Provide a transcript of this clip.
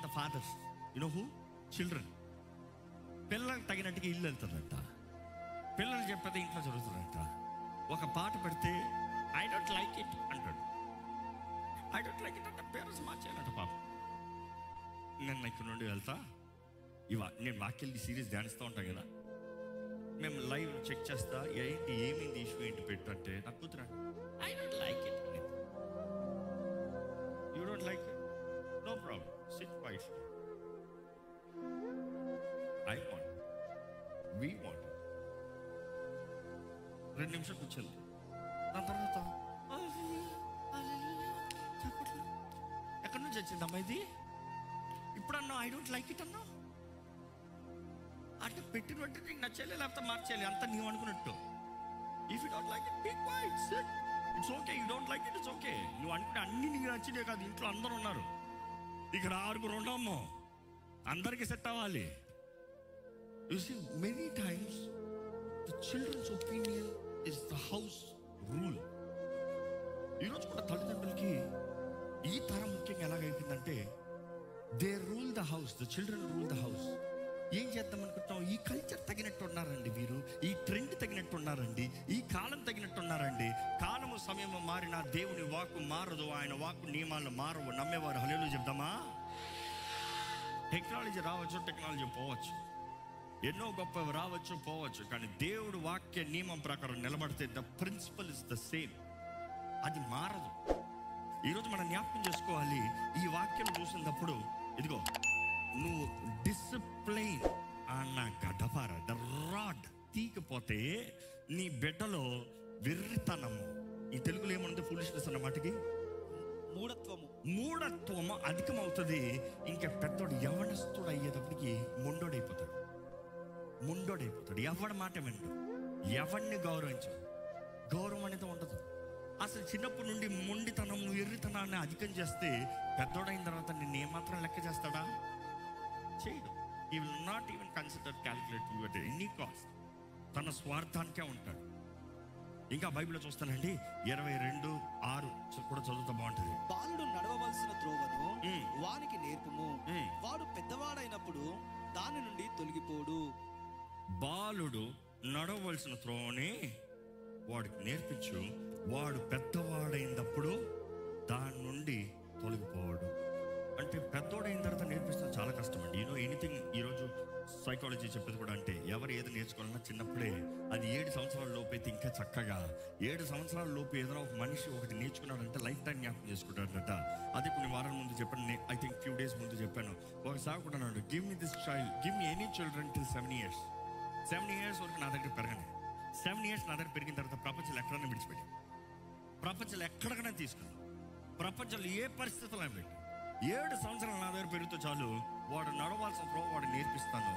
The fathers, you know who? Children. పిల్లలకు తగినట్టుగా ఇల్లు వెళ్తుందంట, పిల్లలు చెప్పేది ఇంట్లో జరుగుతుందంట. ఒక పాట పెడితే ఐ డోంట్ లైక్ ఇట్ అంటాడు. ఐ డోంట్ లైక్ ఇట్ అంటే పేరెంట్స్ మార్చేయాలంట పాపం. నేను ఇక్కడ నుండి వెళ్తా, నేను వాక్యాలకి సీరియస్ ధ్యానిస్తూ ఉంటాం కదా, మేము లైవ్ చెక్ చేస్తా, ఏంటి ఏమైంది ఇష్యూ ఏంటి పెట్టు అంటే నాకు కూతురా I don't like it. You don't like it, no problem, sit quietly. I want, we want. 2 నిమిషాలు కూర్చోండి. దాని తర్వాత చెప్పట్లేదు. ఎక్కడి నుంచి వచ్చింది అమ్మా ఇది? ఇప్పుడు అన్నా ఐ డోంట్ లైక్ ఇట్ అన్నా అంటే పెట్టిన వెంటనే నీకు నచ్చేయాలి లేకపోతే మార్చేయాలి, అంతా నీవు అనుకున్నట్టు. If you don't like it be quiet, sit, it's okay. You don't like it, it's okay. నువ్వు అనుకుంటే అన్ని నీకు నచ్చినే కాదు, ఇంట్లో అందరూ ఉన్నారు, ఇక్కడ 6 ఉండమ్మో, అందరికీ సెట్ అవ్వాలి. You see many times the childrens opinion is the house rule. ఈరోజు కూడా తల్లిదండ్రులకి ఈ తరం ముఖ్యంగా ఎలాగైపోయిందంటే they rule the house, the children rule the house. ఏం చేద్దాం అనుకుంటాం? ఈ కల్చర్ తగినట్టు ఉన్నారండి వీరు, ఈ ట్రెండ్ తగినట్టు ఉన్నారండి, ఈ కాలం తగినట్టు ఉన్నారండి. కాలము సమయము మారినా దేవుని వాక్కు మారదు, ఆయన వాక్కు నియమాలు మారవు. నమ్మేవారు హల్లెలూయా చెప్దామా? టెక్నాలజీ రావచ్చు, టెక్నాలజీ పోవచ్చు, ఎన్నో గొప్పవి రావచ్చు పోవచ్చు, కానీ దేవుడు వాక్య నియమం ప్రకారం నిలబడితే the principle is the same, అది మారదు. ఈరోజు మనం జ్ఞాపకం చేసుకోవాలి, ఈ వాక్యం చూసినప్పుడు ఇదిగో నువ్వు డిసిప్లైన్ అన్న గడపార ద రాడ్ తీకపోతే నీ బిడ్డలో వెర్రితనము, ఈ తెలుగులో ఏమన్నది ఫూలిష్నెస్ అన్న మాటకి మూఢత్వము అధికమవుతుంది. ఇంకా పెద్దోడు యవనస్తుడు అయ్యేటప్పటికి ముండోడైపోతాడు. ఎవడి మాట విండు, ఎవడిని గౌరవించు, గౌరవం అనేది ఉండదు. అసలు చిన్నప్పటి నుండి మొండితనం ఎర్రితనాన్ని అధికం చేస్తే పెద్దోడైన తర్వాత నిన్ను ఏమాత్రం లెక్క చేస్తాడా? చేయడు. He will not even consider calculate you at any cost. తన స్వార్థానికే ఉంటాడు. ఇంకా బైబిల్లో చూస్తానండి 22:6 కూడా చదువుతా బాగుంటుంది. బాలుడు నడవవలసిన త్రోవను వానికి నేర్పుము, వాడు పెద్దవాడైనప్పుడు దాని నుండి తొలగిపోడు. బాలుడు నడవలసిన త్రోవని వాడికి నేర్పించు, వాడు పెద్దవాడైనప్పుడు దాని నుండి తొలగిపోవాడు. అంటే పెద్దోడైన తర్వాత నేర్పిస్తే చాలా కష్టం అండి. You know anything. ఈరోజు సైకాలజీ చెప్పేది కూడా అంటే ఎవరు ఏది నేర్చుకోవాలన్నా చిన్నప్పుడే అది 7 సంవత్సరాల లోపు అయితే ఇంకా చక్కగా, 7 సంవత్సరాల లోపు ఏదైనా ఒక మనిషి ఒకటి నేర్చుకున్నాడంటే లైఫ్ టైం జ్ఞాపకం చేసుకుంటాడట. అది కొన్ని వారాల ముందు చెప్పాను, ఐ థింక్ ఫ్యూ డేస్ ముందు చెప్పాను. ఒక సాగుడు అన్నాడు, give me this child, give me any children till 7 years. 7 years వరకు నా దగ్గర పెరగనే. 7 years నా దగ్గర పెరిగిన తర్వాత ప్రపంచంలో ఎక్కడైనా విడిచిపెట్టి, ప్రపంచంలో ఎక్కడికైనా తీసుకుని, ప్రపంచంలో ఏ పరిస్థితుల్లో పెట్టి 7 సంవత్సరాలు నా దగ్గర పెరిగితే చాలు, వాడు నడవాల్సిన వాడు నేర్పిస్తాను.